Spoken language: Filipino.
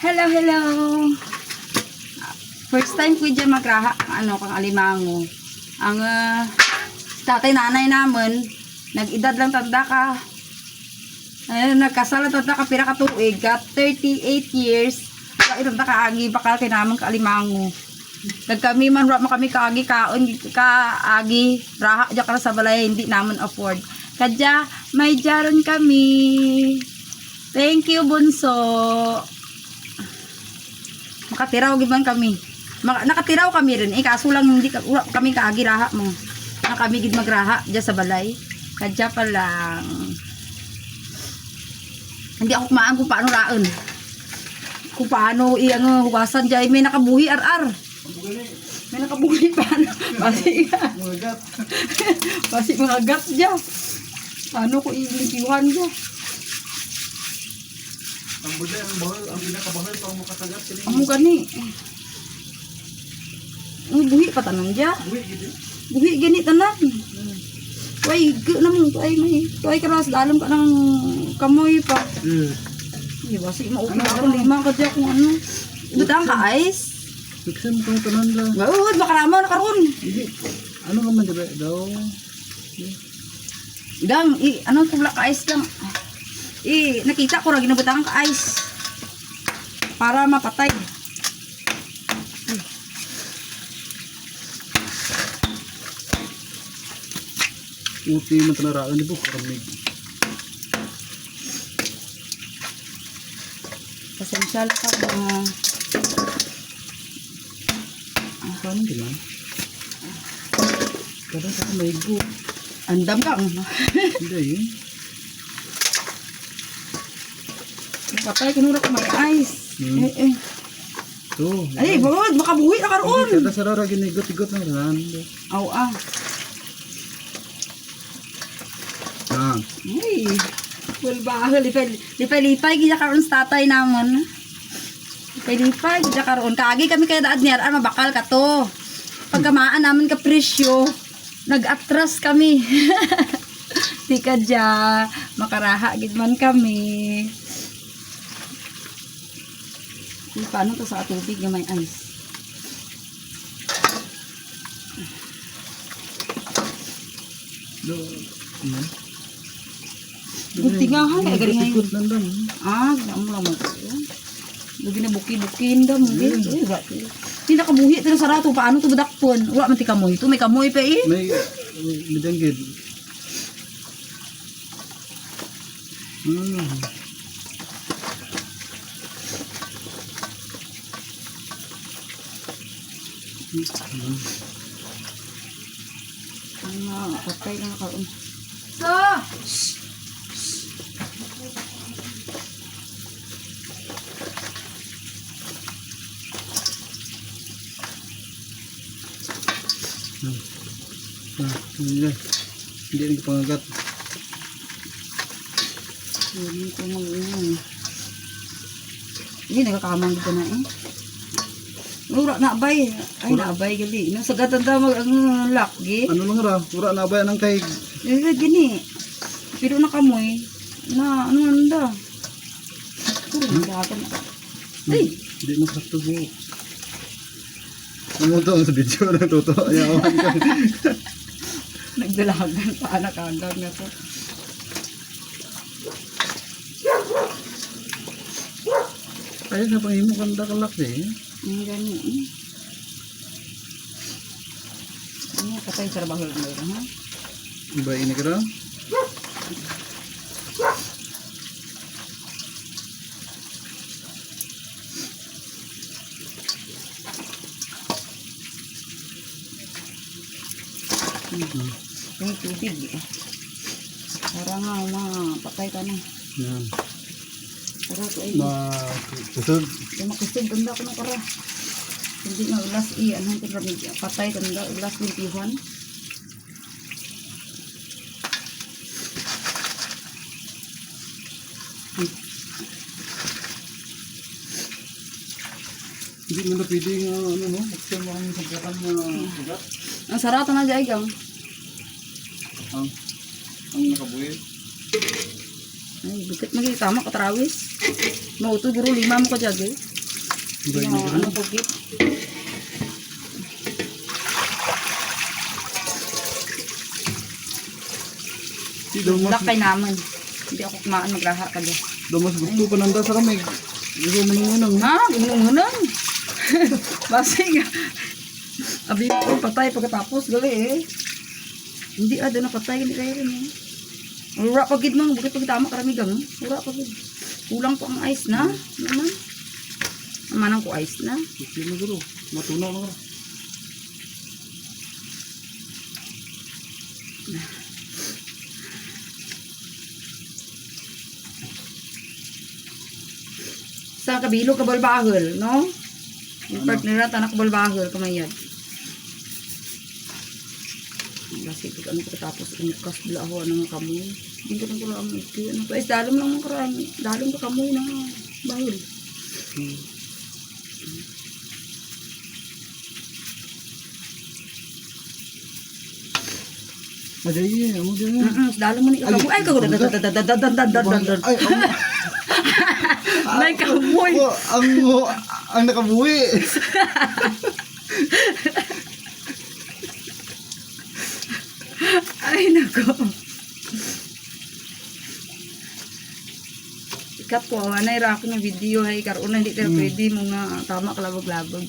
Hello, hello. First time ko dyan magraha kang alimango. Ang tatay nanay naman, nag-edad lang tanda ka. Nagkasala tanda ka pira ka tuig, got 38 years. Tanda ka agi bakal kay naman ka alimango. Kami man kami kaagi kaon kaagi raha dyan ka sa balay hindi naman afford. Kadya may jaron kami. Thank you bunso. Makatiraw gid man kami. Nakatiraw kami rin kaso lang hindi kami kaagi raha mo. Na kami gid magraha diya sa balay. Kadya pa lang. Hindi ako kumaan kung paano raon. Kung paano iyang hugasan diya may nakabuhi ar. May nakabuhi pa na. Basi mga gat diya. Paano ko ilipiwan diya? Ang buday, ang pinakabahal pa mo kasagat sila. Amo gani. Ang buhi pa tanan diya. Buhi gani tanan. Tuay naman tuay karas dalam ka ng kamoy pa. Di ba si maupo ako lima ka diya kung ano. Butang ka ice. Fixin mo kang tanan lang. Gawad makarama na karon. Ano ka man diba daw? Gang ano tubla ka ice lang. Nakita ko ra ginabutang ka ice. Para mapatay. Uti man tanaraan di po karamig. Pasensya ka mga Paano din lang? Kada sa may go. andam ka. Hindi yun. Patay kinura ko may ice. Ito. Ay, bawad makabuhi na karon. Kada sa rara ginigot-igot na ran. Aw Ay. Well bahal lipay gid karon sa tatay namon. Lipay gid karon kaagi kami kay daad niya mabakal ka to. Pagkamaan naman ka presyo, nag-atras kami. Di ka dya, makaraha gid man kami. Paano to sa tubig na may ice? Buti nga ha, kaya galing ngayon. Gamo lang mo. Bugi na buki-bukin dam. Hindi nakabuhi ito sa rato. Paano ito badakpon? Wala man ti kamoy ito. May kamoy pa eh. May bidanggid. Patay na karon. Hindi rin pangagat. Hindi nagkakamang dito na eh. Ura na bay. Ay na bay gali. Nasa gatan ta mag ang lakgi. Ano lang ra? Ura na ba ng kahig? Gini. Pero nakamoy na ano nanda. Puro nagkakan. Ay, Hindi mo sakto po. Namunta sa video na totoo. Ayawan ka. nagdalagan pa anak-anak na to. Kaya sa pangimo kanda kalak eh. Gani. Ano patay sa bahol mo ha? Iba ini kira? Yung tubig eh. Para nga patay ka na. Yan. Para ko ay Kusog. makisig tanda ko na para. Hindi na ulas anong piramid patay tanda ulas ng pihuan. Hindi mo na pwede nga ano no? Buksan mo ang sagatan na sugat. Ang sarata na dyan gang. Ang nakabuhi. Ay, bukit magiging tama katrawis. Mauto guro 5 mo ka dyan eh. Dahil Ano, na ano po, Kit? Di daw mas, Lakay naman. Hindi ako kumaan magraha ka dyan. daw mas gusto pa nanda sa kamay. Gusto mo nang unang. Ha? Ginungunan. Basig. Abi ko patay pagkatapos gali eh. Hindi doon na patay hindi kaya rin eh. Ura pa gid man, bakit pagtama karami gang. Ura pa gid. Kulang pa ang ice na. Naman. Amanang ko ice na. Gusto mo guro. Matunaw na ka. Sa kabilo kabalbahol, no? Yung partner na tanak kabalbahol kamayad. Kasi ito ano pagkatapos inukas bila ako ng kamoy. Hindi ko lang ko lang ito. Ano pa is dalom lang ng karami. Dalom ka kamoy na bahol. Madaya, amo dyan. Dalom mo ni kamoy. Ay kago dadadadadadadadadadadad. Ay, May kamoy. ang nakabuhi. Ay nako. Ikat ko anay ra ako ng video hay karon hindi tayo pwede mo nga tama kalabog-labog.